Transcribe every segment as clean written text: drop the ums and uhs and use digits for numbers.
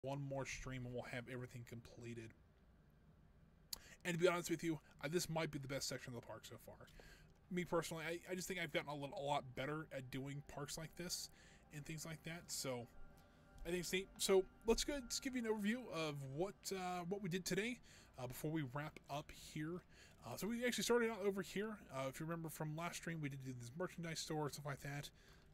one more stream and we'll have everything completed. And to be honest with you, this might be the best section of the park so far. Me personally, I just think I've gotten a lot better at doing parks like this and things like that. So I think it's neat. So let's go. Let's give you an overview of what we did today before we wrap up here. So we actually started out over here. If you remember from last stream, we did do this merchandise store and stuff like that.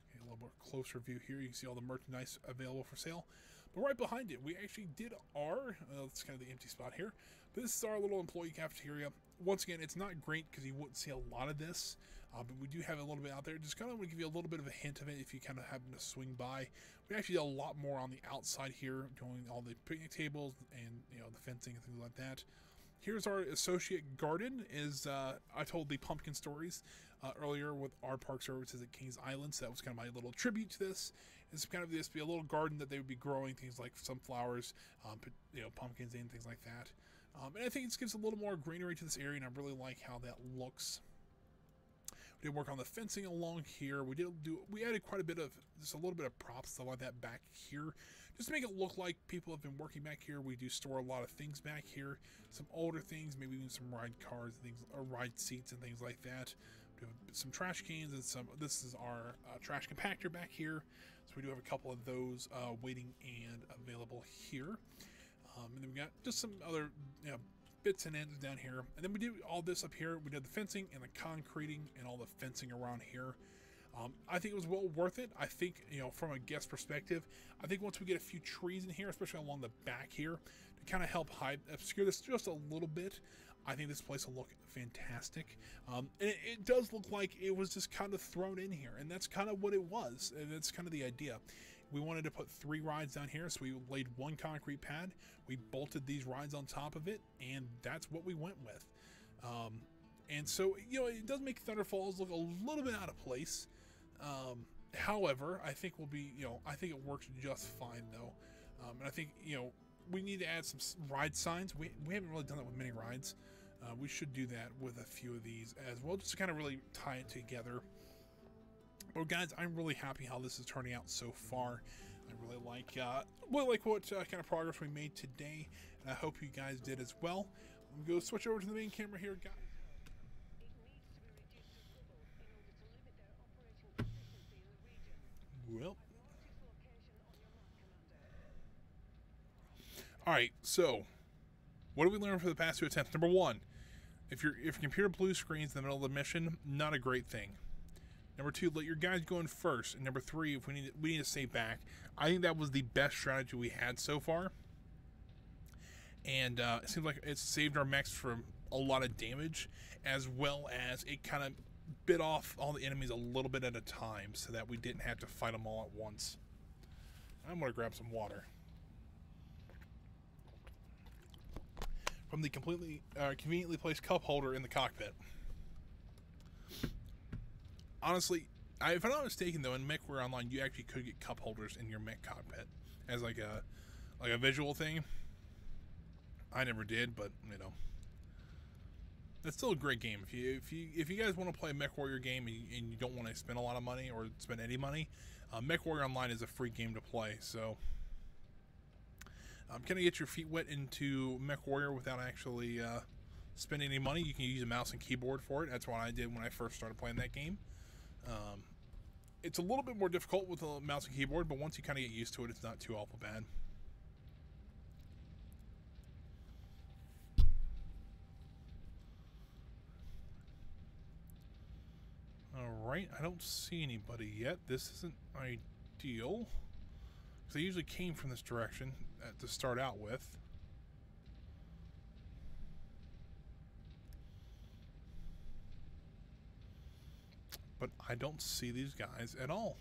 Okay, a little more closer view here. You can see all the merchandise available for sale. But right behind it, we actually did our. It's kind of the empty spot here. But this is our little employee cafeteria. Once again, it's not great because you wouldn't see a lot of this, but we do have a little bit out there. Just kind of want to give you a little bit of a hint of it if you kind of happen to swing by. We actually did a lot more on the outside here, doing all the picnic tables and the fencing and things like that. Here's our associate garden. I told the pumpkin stories earlier with our park services at Kings Island, so that was kind of my little tribute to this. It's kind of this be a little garden that they would be growing things like sunflowers, pumpkins and things like that. And I think it gives a little more greenery to this area, and I really like how that looks. We did work on the fencing along here. We added quite a bit of, just a little bit of props, stuff like that back here, just to make it look like people have been working back here. We do store a lot of things back here, some older things, maybe even some ride cars and things, or ride seats and things like that. We do have some trash cans and this is our trash compactor back here. So we do have a couple of those waiting and available here. And then we got just some other, bits and ends down here. And then we do all this up here. We did the fencing and the concreting and all the fencing around here. I think it was well worth it. I think, from a guest perspective, I think once we get a few trees in here, especially along the back here, to kind of help obscure this just a little bit, I think this place will look fantastic. And it does look like it was just kind of thrown in here, and that's kind of what it was, and that's kind of the idea. We wanted to put 3 rides down here, so we laid 1 concrete pad. We bolted these rides on top of it, and that's what we went with. And so, it does make Thunder Falls look a little bit out of place. However, I think I think it works just fine though. And I think, we need to add some ride signs. We haven't really done that with many rides. We should do that with a few of these as well, just to kind of really tie it together. But guys, I'm really happy how this is turning out so far. I really like what kind of progress we made today, and I hope you guys did as well. I'm going to switch over to the main camera here, guys. Well, all right. So, what did we learn for the past 2 attempts? Number 1, if your computer blue screens in the middle of the mission, not a great thing. Number 2, let your guys go in first. And number 3, if we need to stay back. I think that was the best strategy we had so far. And it seems like it saved our mechs from a lot of damage, as well as it kind of bit off all the enemies a little bit at a time, so that we didn't have to fight them all at once. I'm going to grab some water from the conveniently placed cup holder in the cockpit. Honestly, if I'm not mistaken though, in MechWarrior Online, you actually could get cup holders in your mech cockpit as like a visual thing. I never did, but that's still a great game. If you guys want to play a MechWarrior game and you don't want to spend a lot of money or spend any money, MechWarrior Online is a free game to play. So, kind of get your feet wet into MechWarrior without actually spending any money. You can use a mouse and keyboard for it. That's what I did when I first started playing that game. It's a little bit more difficult with a mouse and keyboard, but once you kind of get used to it, it's not too awful bad. Alright, I don't see anybody yet. This isn't ideal, because I usually came from this direction to start out with. But I don't see these guys at all.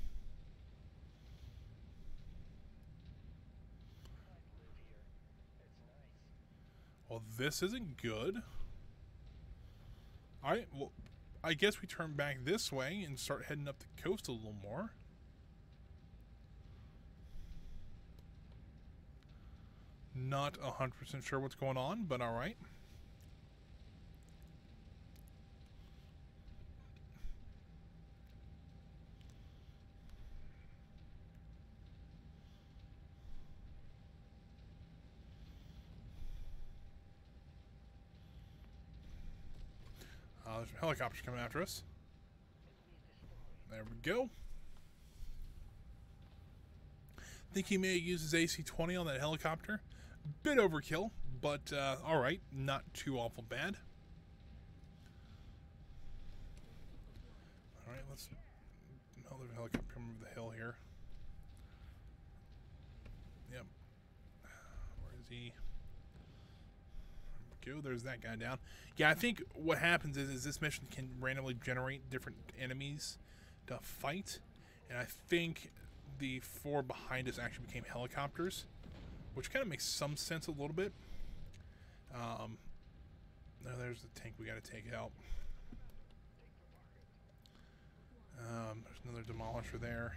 Well, this isn't good. Alright, well, I guess we turn back this way and start heading up the coast a little more. Not 100% sure what's going on, but alright. there's some helicopters coming after us. There we go. Think he may have used his AC-20 on that helicopter. Bit overkill, but alright. Not too awful bad. Alright, let's... Oh, there's a helicopter coming over the hill here. Yep. Where is he? There we go. There's that guy down. Yeah, I think what happens is this mission can randomly generate different enemies to fight. And I think the 4 behind us actually became helicopters, which kind of makes some sense a little bit. Now there's the tank we got to take out. There's another demolisher there.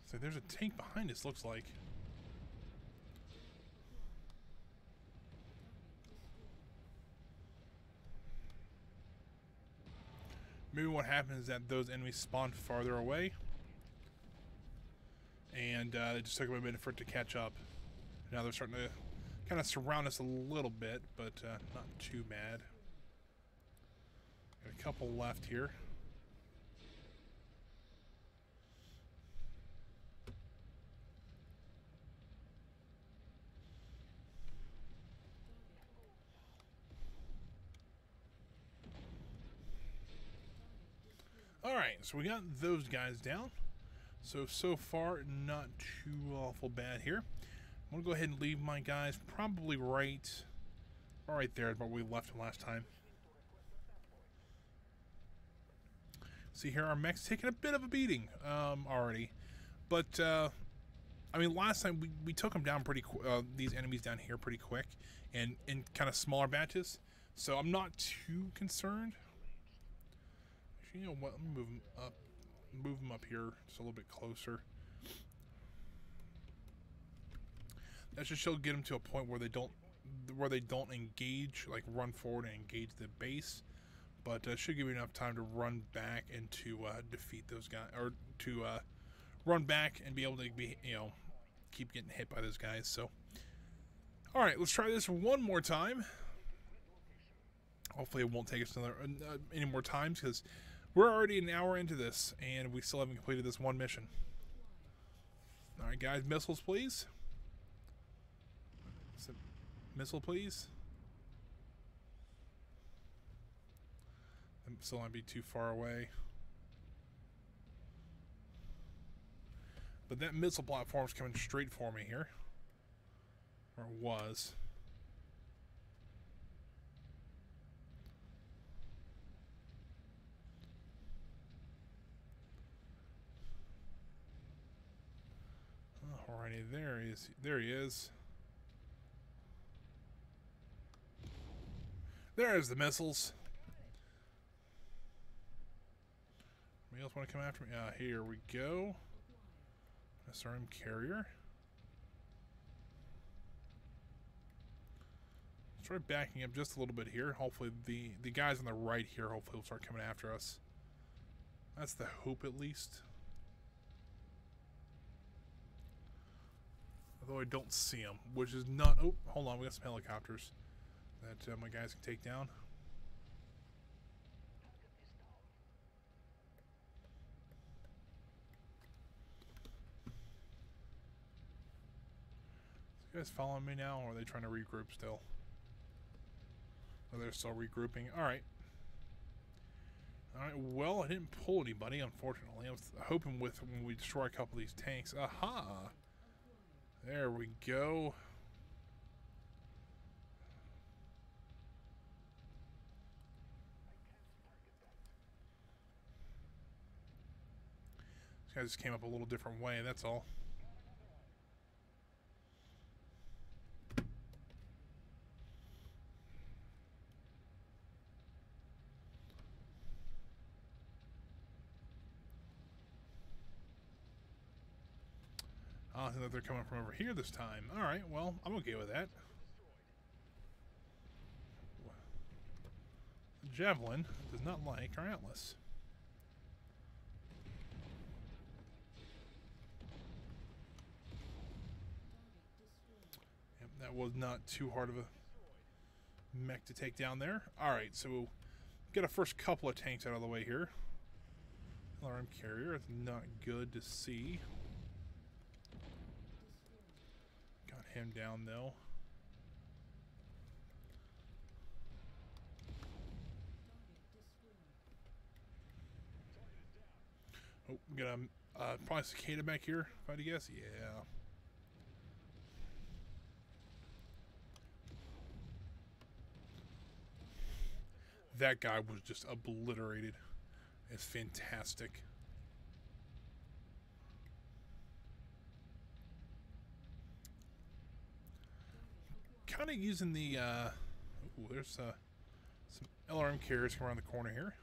So there's a tank behind us, looks like. Maybe what happens is that those enemies spawn farther away. And it just took them a minute for it to catch up. Now they're starting to kind of surround us a little bit, but not too bad. Got a couple left here. Alright, so we got those guys down. So far, not too awful bad here. I'm going to go ahead and leave my guys probably right there where we left them last time. See here, our mech's taking a bit of a beating already. But, I mean, last time we took them down pretty these enemies down here pretty quick. And in kind of smaller batches. So I'm not too concerned. You know what? Let me move them up here just a little bit closer. That should get them to a point where they don't engage, like run forward and engage the base. But should give you enough time to run back and to defeat those guys, or to run back and be able to be, keep getting hit by those guys. So, all right, let's try this one more time. Hopefully, it won't take us any more times, because we're already an hour into this, and we still haven't completed this one mission. All right, guys, missiles, please. Missile, please. Still might be too far away. But that missile platform's coming straight for me here. Or it was. Alrighty, there he is. There he is. There's the missiles. Anybody else want to come after me? Here we go. SRM carrier. Let's try backing up just a little bit here. Hopefully the guys on the right here hopefully will start coming after us. That's the hope, at least. Although I don't see them, which is not... Oh, hold on. We got some helicopters that my guys can take down. You guys following me now, or are they trying to regroup still? Oh, they're still regrouping. Alright. Alright, well, I didn't pull anybody, unfortunately. I was hoping when we destroy a couple of these tanks. Aha! There we go. guy just came up a little different way, that's all. I think that they're coming from over here this time. Alright, well, I'm okay with that. The Javelin does not like our Atlas. Yep, that was not too hard of a mech to take down there. Alright, so we'll get a first couple of tanks out of the way here. Alarm carrier, it's not good to see. Got him down though. Oh, we got a probably cicada back here, if I had to guess. Yeah. That guy was just obliterated. It's fantastic. Kind of using the ooh, there's some LRM carriers come around the corner here.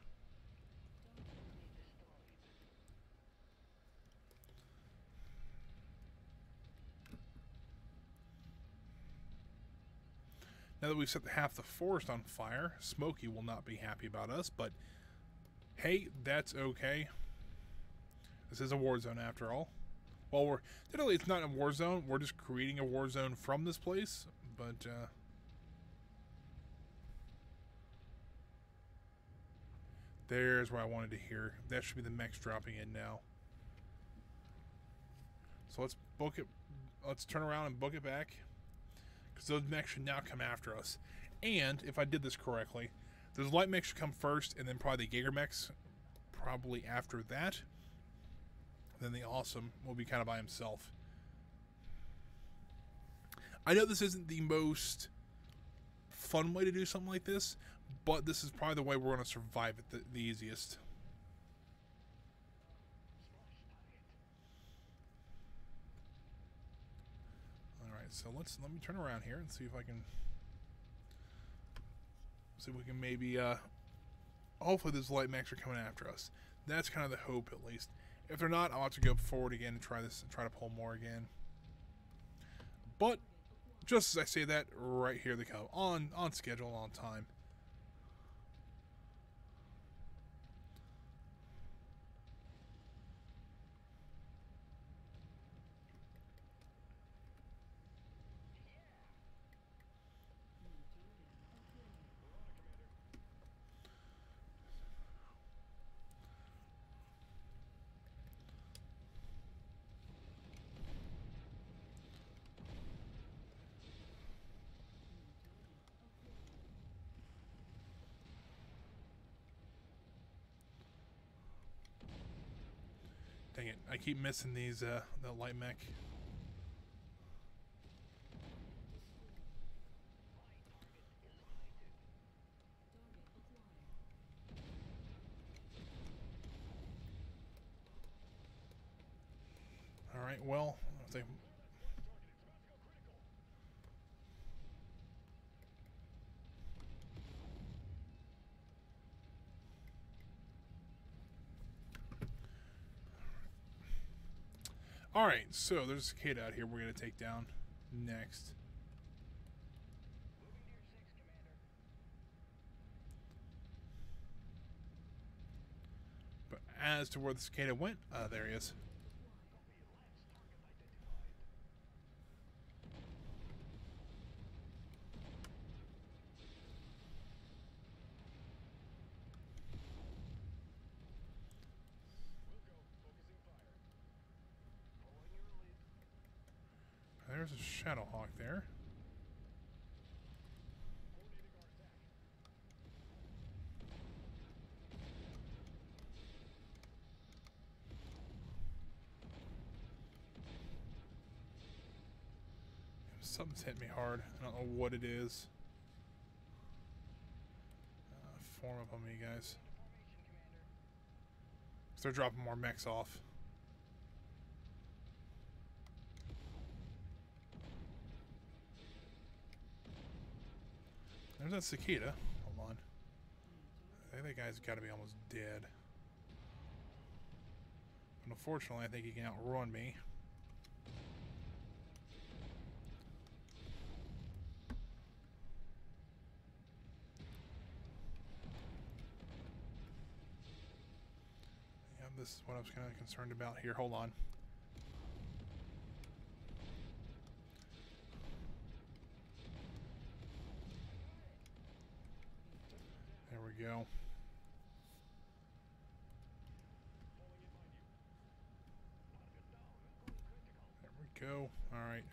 Now that we've set half the forest on fire, Smokey will not be happy about us, but hey, that's okay. This is a war zone after all. Well, we're literally, it's not a war zone. We're just creating a war zone from this place, but there's where I wanted to hear. That should be the mechs dropping in now. So let's book it. Let's turn around and book it back, because those mechs should now come after us. And if I did this correctly, those light mechs should come first, and then probably the Jaeger mechs probably after that. Then the Awesome will be kind of by himself. I know this isn't the most fun way to do something like this, but this is probably the way we're going to survive it the easiest. Alright, so let me turn around here and see if I can see if we can maybe hopefully those light mechs are coming after us. That's kind of the hope, at least. If they're not, I'll have to go forward again and try to pull more again. But just as I say that, right here they come on schedule, on time. Dang it, I keep missing these, the light mech. Alright, well, I think... Alright, so there's a cicada out here we're going to take down next. But as to where the cicada went, there he is. There's a Shadowhawk there. Something's hit me hard. I don't know what it is. Form up on me, guys. They're dropping more mechs off. that cicada? Hold on. I think that guy's got to be almost dead. But unfortunately, I think he can outrun me. Yeah, this is what I was kind of concerned about here. Hold on. There we go. There we go. All right.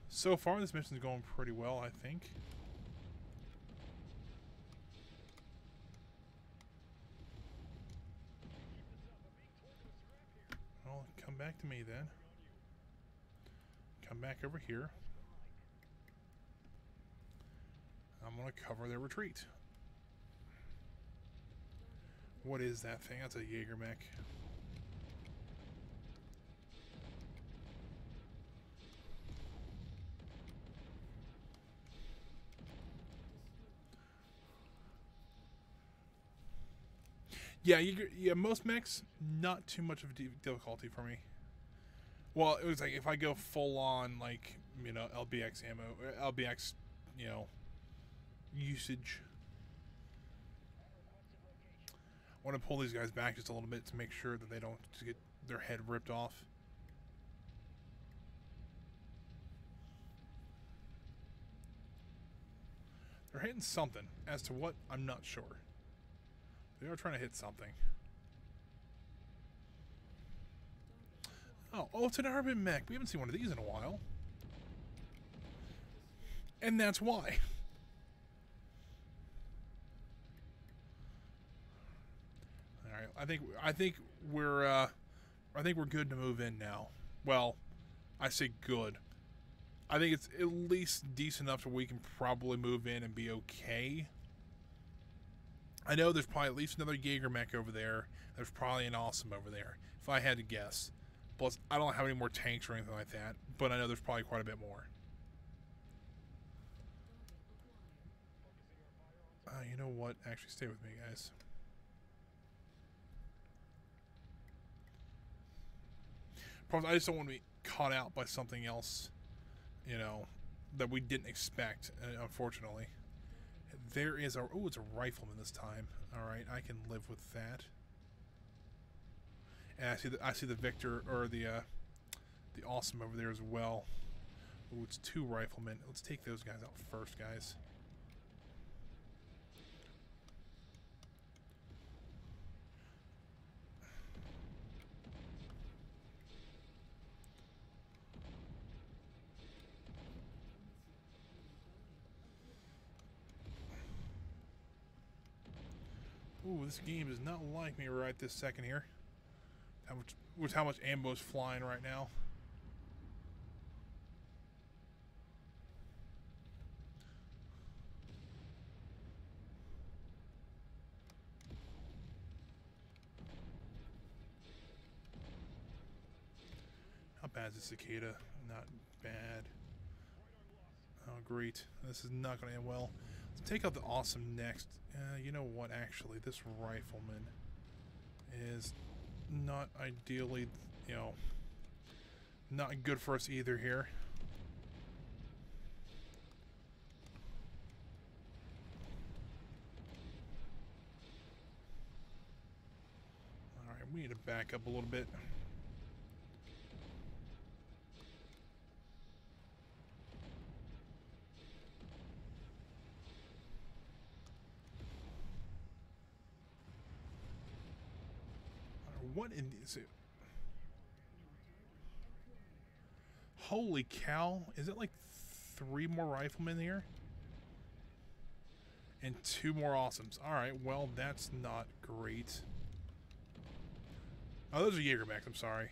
So far, this mission's going pretty well, I think. Well, come back to me then. Come back over here. I'm going to cover their retreat. What is that thing? That's a Jaeger mech. Yeah, most mechs, not too much of a difficulty for me. Well, it was like if I go full on, like, you know, LBX ammo, LBX, you know, usage. I want to pull these guys back just a little bit to make sure that they don't get their head ripped off. They're hitting something. As to what, I'm not sure. They are trying to hit something. Oh, it's an urban mech. We haven't seen one of these in a while. And that's why. All right, I think we're good to move in now. Well, I say good. I think it's at least decent enough so we can probably move in and be okay. I know there's probably at least another Jaeger mech over there. There's probably an awesome over there, if I had to guess. Plus, I don't have any more tanks or anything like that, but I know there's probably quite a bit more. You know what? Actually, stay with me, guys. Probably, I just don't want to be caught out by something else, you know, that we didn't expect, unfortunately. There is a... Oh, it's a rifleman this time. Alright, I can live with that. And I see the Victor, or the Awesome over there as well. Oh, it's 2 riflemen. Let's take those guys out first, guys. Ooh, this game does not like me right this second here. How much ammo's flying right now. How bad is this cicada? Not bad. Oh, great. This is not going to end well. Let's take out the Awesome next. You know what, actually, this rifleman is not ideally, you know, not good for us either here. Alright, we need to back up a little bit. what in is it? Holy cow! Is it like 3 more riflemen here? And 2 more awesomes. Alright, well, that's not great. Oh, those are Jaegerbacks, I'm sorry.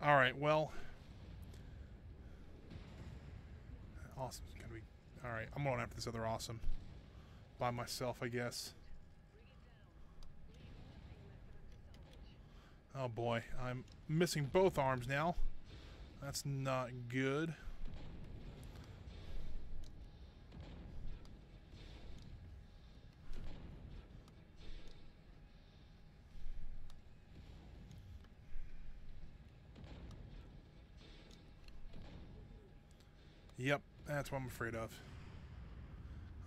Alright, well. Awesome's gonna be. Alright, I'm going after this other awesome. By myself, I guess. Oh boy, I'm missing both arms now. That's not good. Yep, that's what I'm afraid of.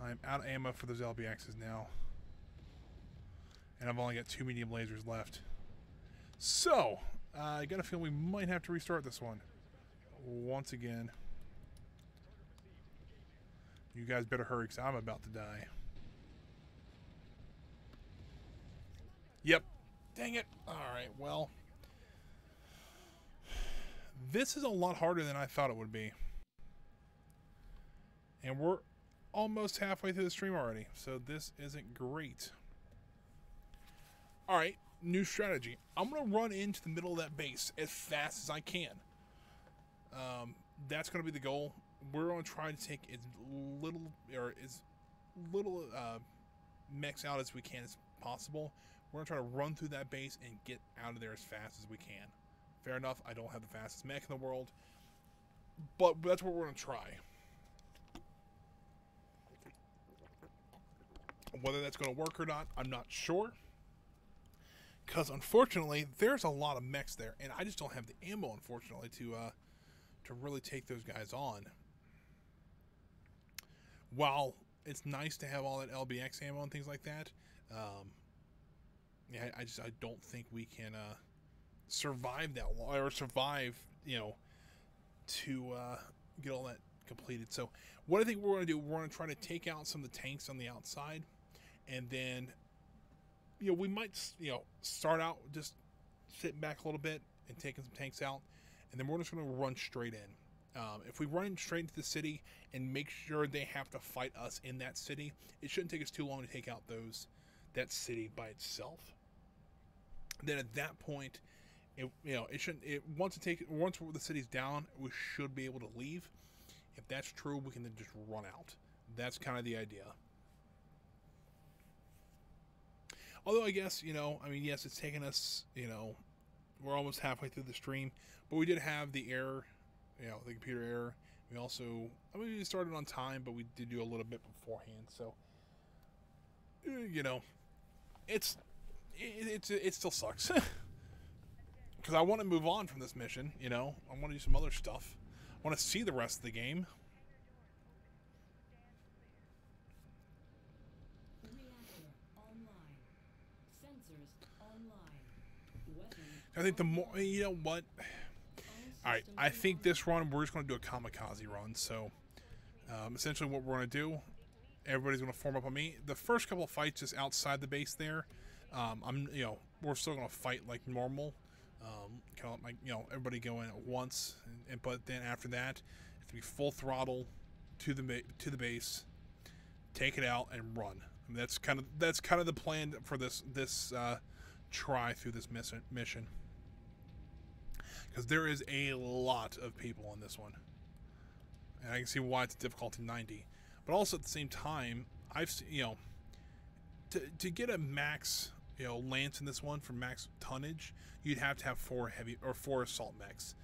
I'm out of ammo for those LBXs now. And I've only got 2 medium lasers left. So, I got a feeling we might have to restart this one. Once again. You guys better hurry because I'm about to die. Yep. Dang it. Alright, well. This is a lot harder than I thought it would be. And we're almost halfway through the stream already, so this isn't great. Alright, new strategy. I'm going to run into the middle of that base as fast as I can. That's going to be the goal. We're going to try to take as little mechs out as we can as possible. We're going to try to run through that base and get out of there as fast as we can. Fair enough, I don't have the fastest mech in the world, but that's what we're going to try. Whether that's going to work or not, I'm not sure. Because unfortunately, there's a lot of mechs there, and I just don't have the ammo, unfortunately, to really take those guys on. While it's nice to have all that LBX ammo and things like that, yeah, I don't think we can survive that long, or survive, you know, to get all that completed. So what I think we're going to do, we're going to try to take out some of the tanks on the outside, and then, you know, we might, you know, start out just sitting back a little bit and taking some tanks out, and then we're just going to run straight in. If we run straight into the city and make sure they have to fight us in that city, it shouldn't take us too long to take out that city by itself. Then at that point, once the city's down, we should be able to leave. If that's true, we can then just run out. That's kind of the idea. Although I guess, you know, I mean, yes, it's taken us, you know, we're almost halfway through the stream, but we did have the error, you know, the computer error. We also, I mean, we started on time, but we did do a little bit beforehand. So, you know, it still sucks. Because I want to move on from this mission, you know. I want to do some other stuff. I want to see the rest of the game. I think the more, you know what? Alright, I think this run, we're just going to do a kamikaze run. So, essentially what we're going to do, everybody's going to form up on me. The first couple of fights just outside the base there, you know, we're still going to fight like normal. Kind of like, you know, everybody go in at once, but then after that, it's be full throttle to the base, take it out and run. I mean, that's kind of the plan for this try through this mission. Because there is a lot of people in this one, and I can see why it's difficulty 90. But also at the same time, I've seen, you know, to get a max, you know, lance in this one for max tonnage, you'd have to have 4 assault mechs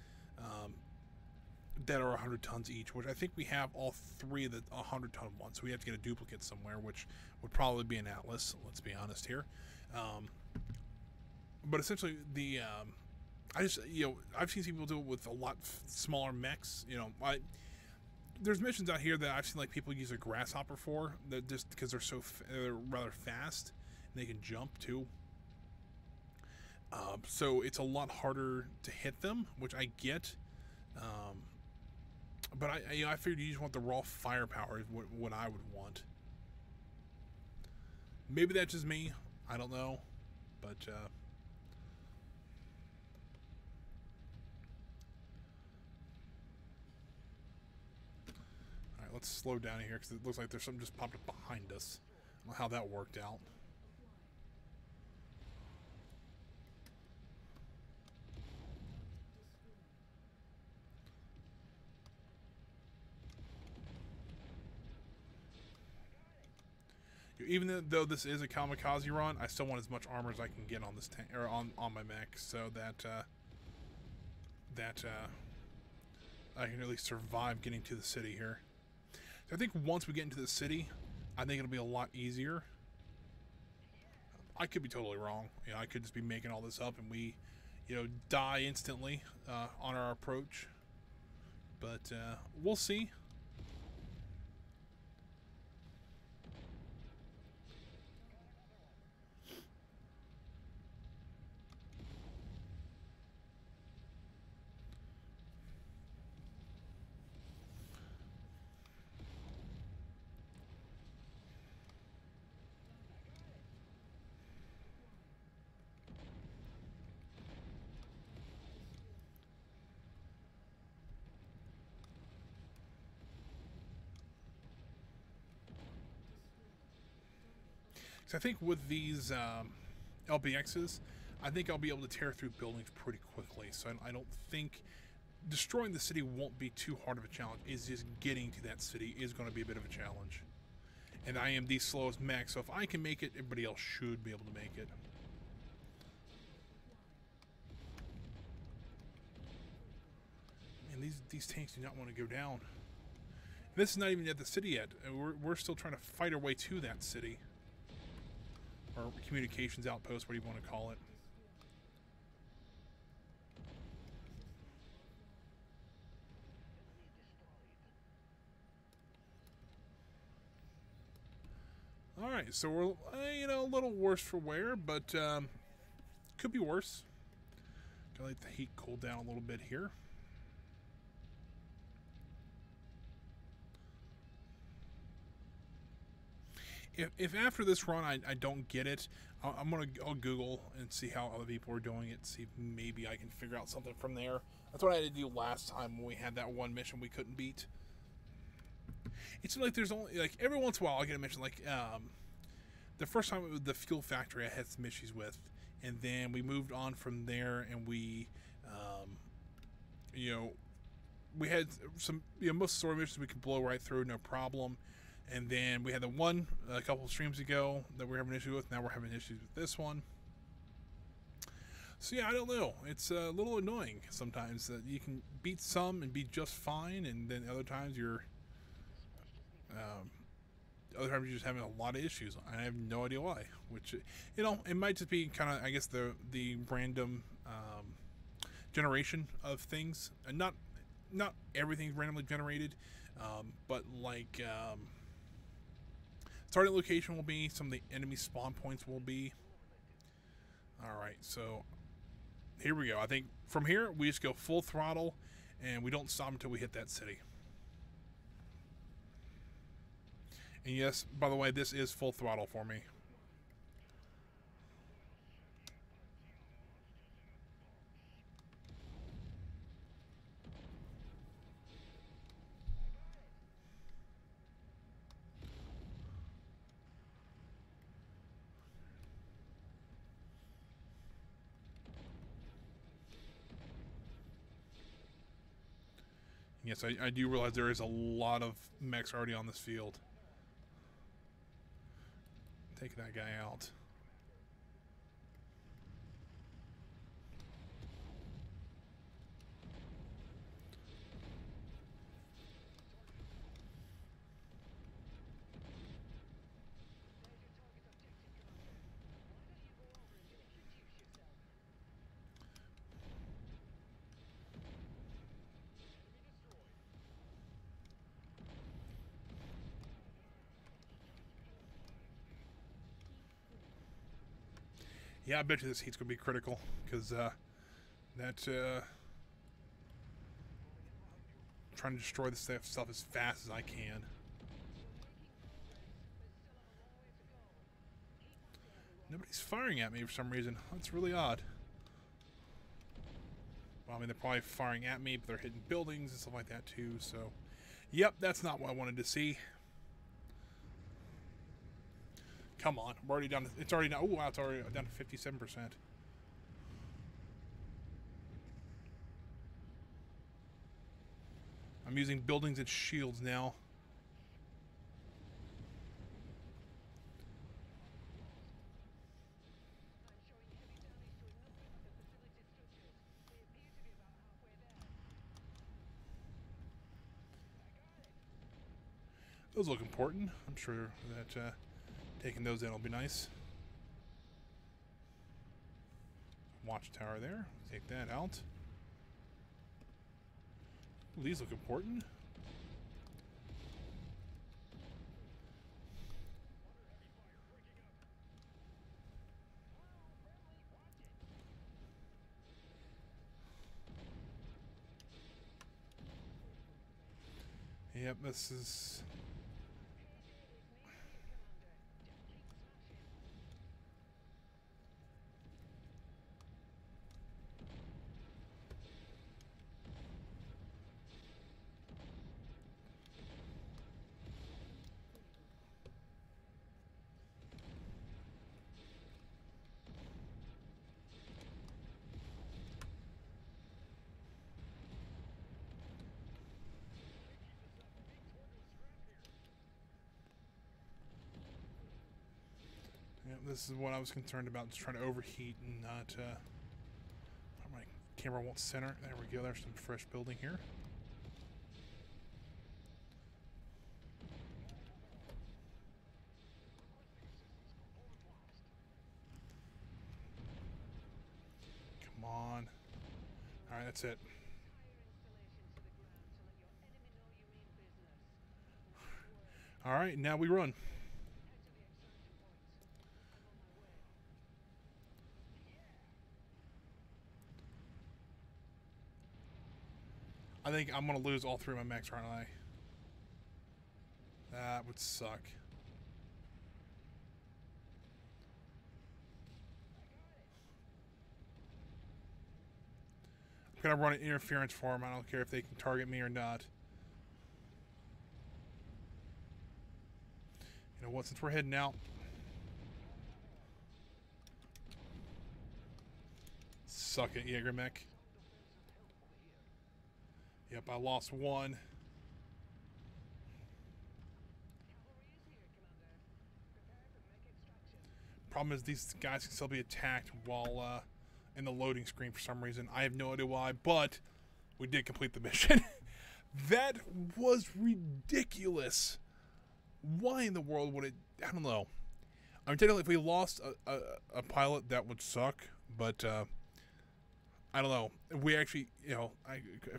that are 100 tons each, which I think we have all 3 of the 100-ton ones. So we have to get a duplicate somewhere, which would probably be an Atlas. Let's be honest here. But essentially, I've seen people do it with a lot smaller mechs. You know, there's missions out here that I've seen like people use a grasshopper for, that just because they're rather fast and they can jump too. So it's a lot harder to hit them, which I get. But I figured you just want the raw firepower is what I would want. Maybe that's just me. I don't know, but. Let's slow down here because it looks like there's something just popped up behind us. I don't know how that worked out. Even though this is a kamikaze run, I still want as much armor as I can get on this tank or on my mech, so that I can at least survive getting to the city here. So I think once we get into the city, I think it'll be a lot easier. I could be totally wrong. You know, I could just be making all this up and we, you know, die instantly on our approach. But we'll see. So I think with these LBXs, I think I'll be able to tear through buildings pretty quickly. So I don't think destroying the city won't be too hard of a challenge. It's just getting to that city is going to be a bit of a challenge. And I am the slowest mech, so if I can make it, everybody else should be able to make it. Man, these tanks do not want to go down. This is not even at the city yet. We're still trying to fight our way to that city. Or communications outpost, what do you want to call it. Alright, so we're, you know, a little worse for wear, but could be worse. Gotta let the heat cool down a little bit here. If after this run I don't get it, I'll Google and see how other people are doing it, see if maybe I can figure out something from there. That's what I had to do last time when we had that one mission we couldn't beat. It's like there's only, like, every once in a while I get a mission, like, the first time it was the fuel factory I had some issues with, and then we moved on from there, and we, you know, we had some, you know, most story missions we could blow right through, no problem. And then we had the one a couple of streams ago that we're having an issue with. Now we're having issues with this one. So yeah, I don't know. It's a little annoying sometimes that you can beat some and be just fine, and then other times you're just having a lot of issues. I have no idea why. Which, you know, it might just be kind of, I guess, the random generation of things, and not everything's randomly generated, but like. Starting location will be, some of the enemy spawn points will be. Alright, so here we go. I think from here we just go full throttle and we don't stop until we hit that city. And yes, by the way, this is full throttle for me. Yes, I do realize there is a lot of mechs already on this field. Take that guy out. Yeah, I bet you this heat's going to be critical, because trying to destroy this stuff as fast as I can. Nobody's firing at me for some reason. That's really odd. Well, I mean, they're probably firing at me, but they're hitting buildings and stuff like that too, so... Yep, that's not what I wanted to see. Come on, we're already down to... It's already down... Oh, wow, it's already down to 57%. I'm using buildings and shields now. Those look important. I'm sure that taking those in will be nice. Watchtower there. Take that out. Ooh, these look important. Yep, this is... Yep, this is what I was concerned about, just trying to overheat and not... my camera won't center. There we go, there's some fresh building here. Come on. Alright, that's it. Alright, now we run. I think I'm going to lose all 3 of my mechs, aren't I? That would suck. I'm going to run an interference for them. I don't care if they can target me or not. You know what, since we're heading out... Suck it, Jaeger mech. Yep, I lost 1. Problem is these guys can still be attacked while in the loading screen for some reason. I have no idea why, but we did complete the mission. That was ridiculous. Why in the world would it... I don't know. I mean, technically, if we lost a pilot, that would suck, but... I don't know. We actually, you know,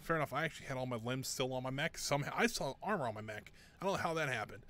fair enough. I actually had all my limbs still on my mech. Somehow, I saw armor on my mech. I don't know how that happened.